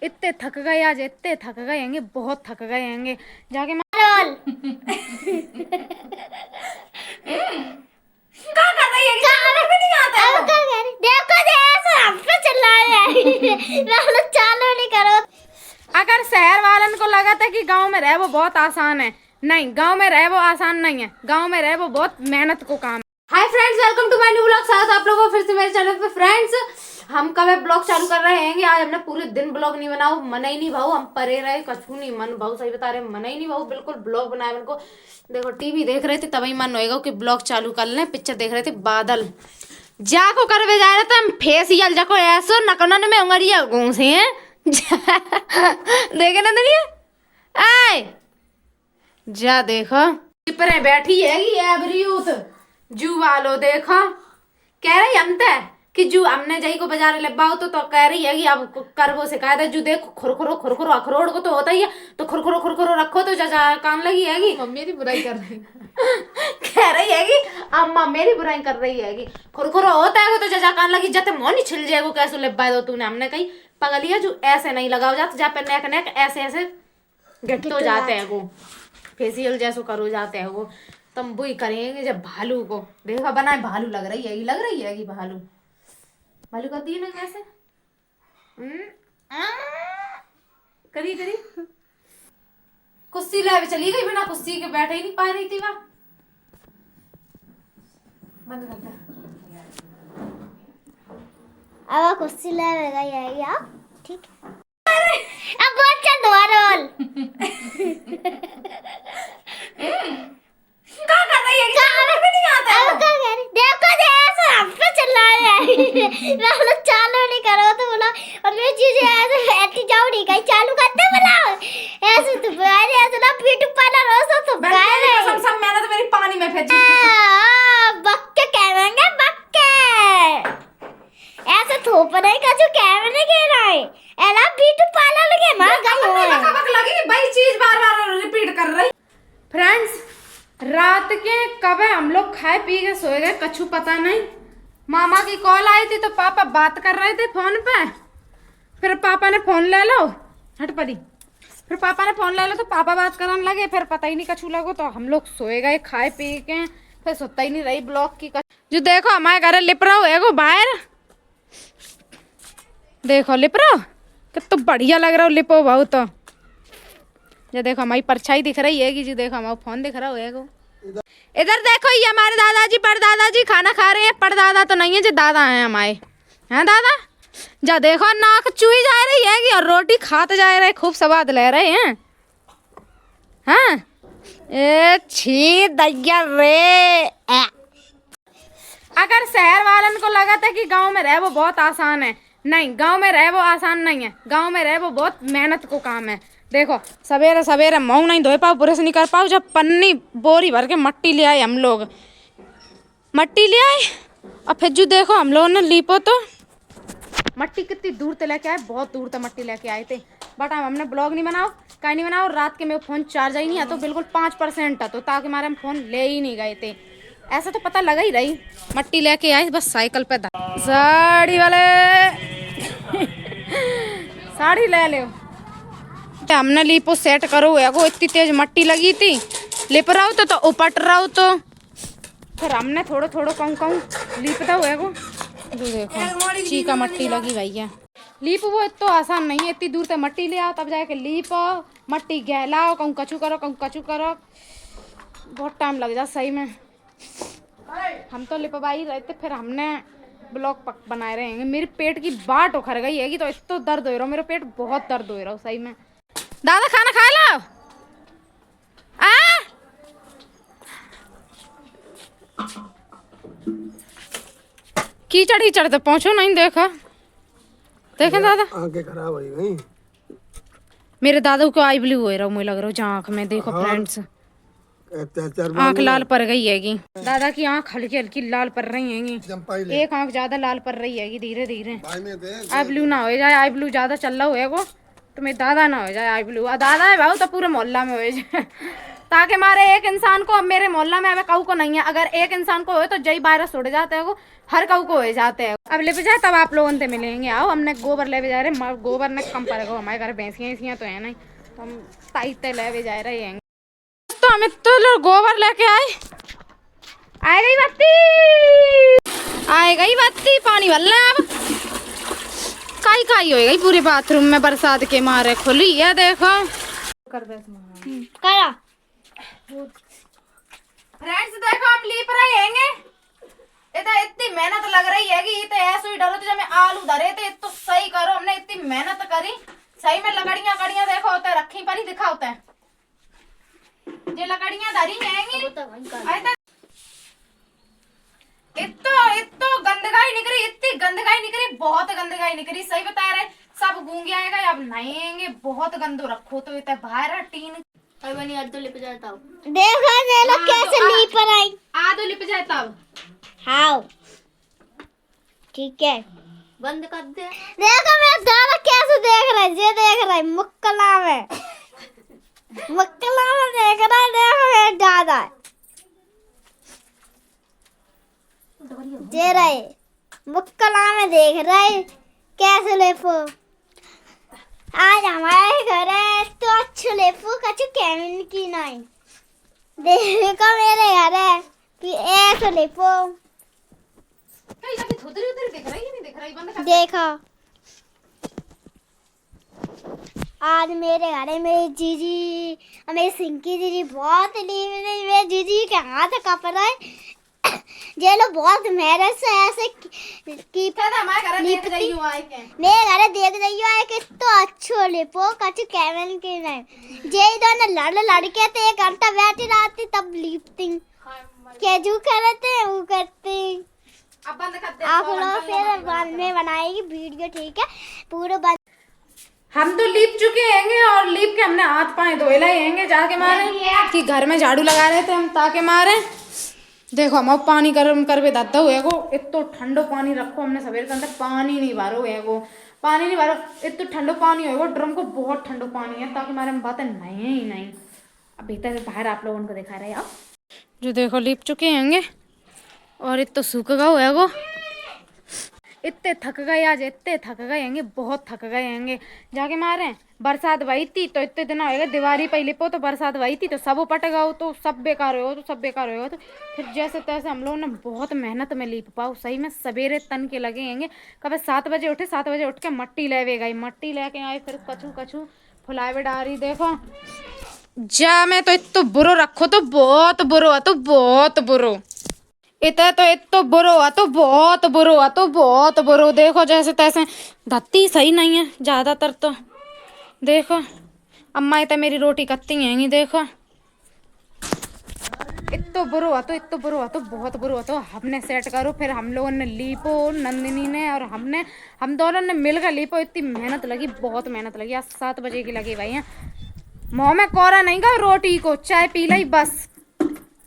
इतने थक गए आज, इतने थक गए हैंगे, बहुत थक गए हैंगे। जाके मारोल क्या कर रही है? क्या भी नहीं आता है? देखो जैसे हम पे चिल्ला रहे हैं चालू नहीं करो। अगर शहर वालन को लगा था कि गांव में रह वो बहुत आसान है, नहीं, गांव में रह वो आसान नहीं है, गांव में रह वो बहुत मेहनत को काम है। Hi friends, welcome to my new blog. स्वागत है आप लोगों को फिर से मेरे चैनल पे। फ्रेंड्स, हम कब ब्लॉग चालू कर रहे हैं? आज हमने पूरे दिन ब्लॉग नहीं बनाओ, मन ही नहीं भाऊ, हम परे रहे, कछु नहीं मन भाऊ, सही बता रहे, मन ही नहीं भाऊ, बिल्कुल ब्लॉग बनाए उनको। देखो टीवी देख रहे थे तभी मन होएगा कि ब्लॉग चालू कर लें। पिक्चर देख रहे थे बादल, जाको करवे जा रहे थे हम फेसियल, जाको ऐसो नकनन में उंगलियां घूसे हैं देखे ना दुनिया आए जा देखो पर बैठी है एवरीयूथ जू वालो देखो, कह रही अंत है कि जू हमने जाई को बाजार ले बाओ तो कह रही है कि अब करबो शिकायत है। जू देखो खुरखुरो खुरखुरो अखरोट को तो होता ही है, तो खुरखुरो खुरखुरो रखो तो जा काम लगी हैगी। मम्मी की बुराई कर रही कह रही है कि अम्मा मेरी बुराई कर रही है कि खुरखुरो होता है तो जा कान लगी, जाते मोनी छिल जाएगो कैसे ले दो तूने। हमने कही पगलिया जो ऐसे नहीं लगाओ जाते, जा पे नेक नेक ऐसे ऐसे घट हो जाते हैं वो, फेसियल जैसो करो जाते हैं वो। तुम वही करेंगे जब भालू को देखा बनाए, भालू लग रही है कि भालू भालू करती है ना कैसे करी करी कुर्सी ले चली गई, बिना कुर्सी के बैठे ही नहीं पा रही थी वहां। बंद कर दे अब कुर्सी ले गई आप, ठीक है। अब बहुत चल दोबारा क्या कर रही है? क्या भी नहीं आता है? अब क्या कर रही? देखो जैसे हम पे चिल्ला रहे हैं मैं चालू नहीं करो तो बोला, और मैं चीजें ऐसे बैठी जाओ नहीं कहीं चालू करते बोला ऐसे तो बाहर ऐसे ना ब्यूटी पार्लर हो तो बाहर है सब मेहनत मेरी पानी में फेंची। बक्के कहेंगे बक्के ऐसे थोप नहीं का जो कहने के रहा है एला ब्यूटी पार्लर के मां गई लगी भाई, चीज बार-बार रिपीट कर रही। फ्रेंड्स, रात के कब हम लोग खाए पी के सोए गए, कछु पता नहीं। मामा की कॉल आई थी तो पापा बात कर रहे थे फोन पे, फिर पापा ने फोन ले लो, हट पड़ी, फिर पापा ने फोन ले लो तो पापा बात करने लगे, फिर पता ही नहीं कछु लगो तो हम लोग सोए गए खाए पी के, फिर सोता ही नहीं रही ब्लॉग की जो देखो हमारे घर लिप रहा है बाहर, देखो लिप रहा कितना तो बढ़िया लग रहा हो लिपो भाऊ। तो जो देखो हमारी परछाई दिख रही है कि जो देखो हमारा फोन दिख रहा है। इधर देखो ये हमारे दादाजी परदादाजी खाना खा रहे हैं। परदादा तो नहीं है, जो दादा हैं हमारे, हैं दादा। जा देखो नाक चुई जा रही है कि और रोटी खाते जा रहे, खूब स्वाद ले रहे हैं। हाँ ए छी दैया रे। अगर शहर वालन को लगा था कि गांव में रह वो बहुत आसान है, नहीं, गांव में रह वो आसान नहीं है, गांव में रह वो बहुत मेहनत को काम है। देखो सवेरे सवेरे मुँह नहीं धोए पाओ, बुरश नहीं कर पाओ, जब पन्नी बोरी भर के मट्टी ले आए हम लोग, मट्टी ले आए और फिर जो देखो हम लोगों ने लीपो तो मट्टी कितनी दूर से लेके आए, बहुत दूर तक मट्टी लेके आए थे। बट हमने ब्लॉग नहीं बनाओ, कहीं नहीं बनाओ, रात के मेरे फ़ोन चार्ज ही नहीं है तो बिल्कुल 5% है, तो ताकि हमारे हम फ़ोन ले ही नहीं गए थे। ऐसा तो पता लगा ही रही, मट्टी लेके आए बस साइकिल पे। साड़ी वाले साड़ी ले लो, हमने लीपो सेट करो एगो, इतनी तेज मट्टी लगी थी, लिप रहा हो तो उपट रहा हो, तो फिर हमने थोड़ो थोड़ो कहूँ लीपता हुआ एगो। देखो चीका मट्टी लगी भैया, लीप वो तो आसान नहीं है, इतनी दूर से मट्टी ले आओ तब जाके लीपो, मट्टी गहलाओ, कहूँ कचू करो, बहुत टाइम लग जा सही में। हम तो लिपवा ही रहे थे, फिर हमने ब्लॉग बनाए रहेंगे। मेरे पेट की बाट उखड़ गई है तो इतना दर्द हो रहा, मेरा पेट बहुत दर्द हो रहा सही में। दादा खाना खा लो कीचड़ ही चढ़ते पहुंचो नहीं, देखा देखे दादा आंखें खराब हो गई मेरे दादा को आई ब्लू हो रहा मुझे लग रहा है आँख में। देखो फ्रेंड्स, आँख लाल पड़ गई हैगी, दादा की आँख हल्की हल्की लाल पड़ रही हैगी, एक आँख ज्यादा लाल पड़ रही हैगी धीरे धीरे। आई ब्लू ना हो जाए, आई ब्लू ज्यादा चल रहा होएगा तो मेरे दादा ना हो जाए आई ब्लू। दादा है भाऊ तो पूरे मोहल्ला में हो जाए ताकि हमारे एक इंसान को, अब मेरे मोहल्ला में अब कऊ को नहीं है, अगर एक इंसान को हो तो जई वायरस उड़ जाते हैं, हर कऊ को हो जाते हैं। अब ले जाए तब आप लोगों से मिलेंगे। आओ, हमने गोबर ले जा रहे, गोबर ने कम पड़ेगा, हमारे घर भैंसियाँ तो है नहीं, तो हम ताइते ले जा रहे हैं। तो हम तो गोबर लेके आ गई बत्ती, पानी भरना अब काई हो गई पूरे बाथरूम में, बरसात के मारे खुली है देखो। कर दे करा फ्रेंड्स, देखो हम लीप रहे हैंगे, इतनी मेहनत लग रही है कि तो ऐसे ही डरो, जब मैं आलू धरे थे तो सही करो, हमने इतनी मेहनत करी, सही में लकड़ियां कड़ियां देखो होता है रखी पर ही दिखा होता है, ये लकड़ियां धरी जाएंगी। इतो गंदगाई निकली, इतनी गंदगाई निकली, बहुत गंदगाई निकली, सही बता रहे, सब गूंगे आएगा, अब नहीं आएंगे, बहुत गंदो रखो तो इतना बाहर टीन देखो ये लोग कैसे लीप रही, आधो लिप जाए तब। हाँ ठीक है, बंद कर दे। देखो मेरा दादा कैसे देख रहा है, ये देख रहा है मुक्कला में देख रहा है, देखो मेरा दादा दे रहे मुक्कला में देख रहा है कैसे लेपो। आज हमारे घर है तो अच्छे लेपो कछु केमिन की नहीं, देखो मेरे घर है कि ऐसे लेपो, देखो आज मेरे घर है मेरी जीजी, मेरी सिंकी जीजी बहुत मेरी जीजी के हाथ कप रहा है, ये लोग बहुत मेहनत से ऐसे की हमारे घर देख रही हूँ आए के, मेरे घर देख रही हूँ कि तो अच्छो लिपो कछु केवन के नहीं, जे दोनों लड़के थे 1 घंटा बैठी रहती तब लिपती क्या जो करते वो करते। अब बंद कर दे, आप लोग फिर बाद में बनाएगी वीडियो, ठीक है पूरा बंद। हम तो लीप चुके हैंगे और लीप के हमने हाथ पाए धोए लाए हैंगे जाके मारे कि घर में झाड़ू लगा रहे थे हम ताके मारे। देखो हम अब पानी गर्म करवे दादा हुए को, इतना ठंडो पानी रखो हमने सवेरे के अंदर, पानी नहीं भरो है वो, पानी नहीं भरो, इतना ठंडो पानी होगा ड्रम को, बहुत ठंडो पानी है ताकि हमारे में बातें नहीं ही नहीं। अब भीतर से बाहर आप लोगों को दिखा रहे हैं आप जो देखो लीप चुके हैंगे और इतना सूख गया हुआ है वो, इतने थक गए आज, इतने थक गए हैंगे, बहुत थक गए हैंगे जाके मारे। बरसात वही थी तो इतने दिन होएगा दिवाली पहले पो तो बरसात वही थी तो सब उपट गया हो तो सब बेकार हो तो सब बेकार हो तो फिर जैसे तैसे हम लोगों ने बहुत मेहनत में लीप पाओ, सही में सवेरे तन के लगे हैंगे, कभी 7 बजे उठे, 7 बजे उठ के मट्टी लेवे गई, मट्टी लेके आए, फिर कछू फुलावे डारी। देखो जा मैं तो इतना बुरो रखो तो बहुत बुरो, तो बहुत बुरो, इतना बुरो हुआ तो बहुत बुरो हुआ तो बहुत बुरो। देखो जैसे तैसे धत्ती सही नहीं है ज्यादातर तो, देखो अम्मा इतना मेरी रोटी कत्ती हैंगी, देखो इतना बुरो हुआ तो, इतना बुरो हुआ तो बहुत बुरो हुआ तो हमने सेट करो, फिर हम लोगों ने लीपो, नंदिनी ने और हम दोनों ने मिलकर लीपो, इतनी मेहनत लगी, बहुत मेहनत लगी। आज 7 बजे की लगी भाई है, मुँह में कोरा नहीं गा, रोटी को चाय पी ली बस,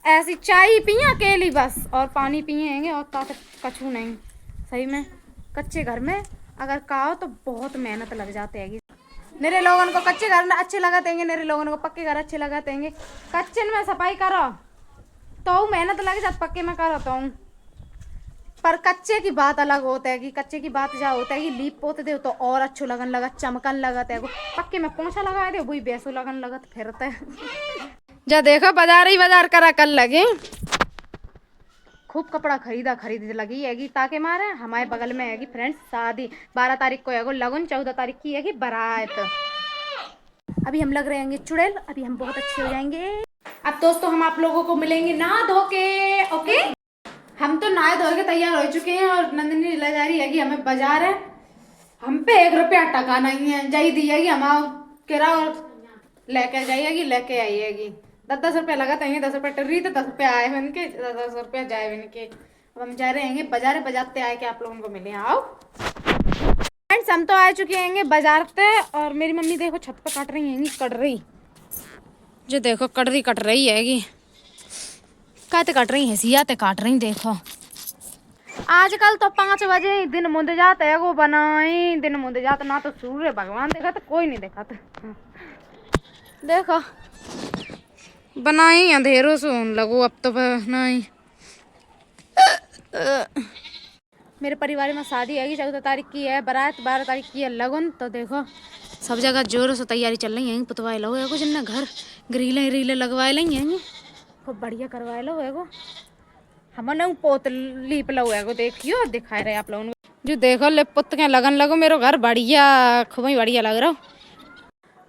ऐसी चाय पिए अकेली बस और पानी पिए हैंगे और कछू नहीं। सही में कच्चे घर में अगर कहो तो बहुत मेहनत लग जाते हैगी। मेरे लोगों को कच्चे घर अच्छे लगाते हैं, मेरे लोगों को पक्के घर अच्छे लगाते हैं। कच्चे में सफाई करो तो मेहनत लग जाती, पक्के में करो तो, पर कच्चे की बात अलग होता है कि कच्चे की बात जा होता है कि लीप पोते दे तो और अच्छो लगन लगा, चमकन लगता है। पक्के में पोछा लगा दे वही बेसो लगन लगत फिरता है। जा देखो बाजार ही बाजार करा कल लगे, खूब कपड़ा खरीद लगी हैगी ताकि मारे हमारे बगल में हैगी फ्रेंड्स शादी, 12 तारीख को है लगन, 14 तारीख की हैगी बारात। अभी हम लग रहे हैं चुड़ैल, अभी हम बहुत अच्छे हो जाएंगे। अब दोस्तों हम आप लोगों को मिलेंगे नहा धो के, ओके। हम तो नहा धो के तैयार हो चुके हैं और नंदिनी ले जा रही हैगी हमें बाजार है, हम पे 1 रुपया टका नहीं है, जाई दी हैगी हम किरा लेके जाइएगी, लेके आइएगी। 10 रुपया लगा था, 10 रुपया टर्री तो 10 रुपया आए बन के, 10 रुपया जाए बन के। अब हम जा रहे हैं बाजार, बजाते आए के आप लोगों को मिले। आओ फ्रेंड्स हम तो आ चुके हैं बाजार पे और मेरी मम्मी देखो छत पे काट रही हैंगी कटरी, जो देखो कटरी कट रही हैगी, कहते काट रही है सियाते काट रही। देखो आजकल तो 5 बजे ही दिन मुंद जाते है वो बनाई, दिन मुंद जाते ना तो सूर्य भगवान देखा तो कोई नहीं देखा तो। देखो बनाई अंधेरों से लगो अब तो नहीं। मेरे परिवार में शादी है 14 तारीख की है, बारात 12 तारीख की है, लगन। तो देखो सब जगह जोरों से तैयारी चल रही है। पुतवाए लो है कुछ ना, घर ग्रिलें रीलें लगवाए लेंगे, खूब बढ़िया करवाए लो है। हमने पोत लीप लो है, देखियो दिखाए रहे आप लोगों को। जो देखो ले पुत के लगन लगो, मेरे घर बढ़िया खूब ही बढ़िया लग रहा हो।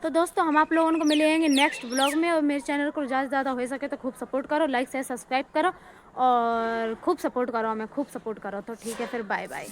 तो दोस्तों हम आप लोगों को मिलेंगे नेक्स्ट ब्लॉग में। और मेरे चैनल को ज़्यादा से ज़्यादा हो सके तो खूब सपोर्ट करो, लाइक शेयर सब्सक्राइब करो और खूब सपोर्ट करो, हमें खूब सपोर्ट करो। तो ठीक है, फिर बाय बाय।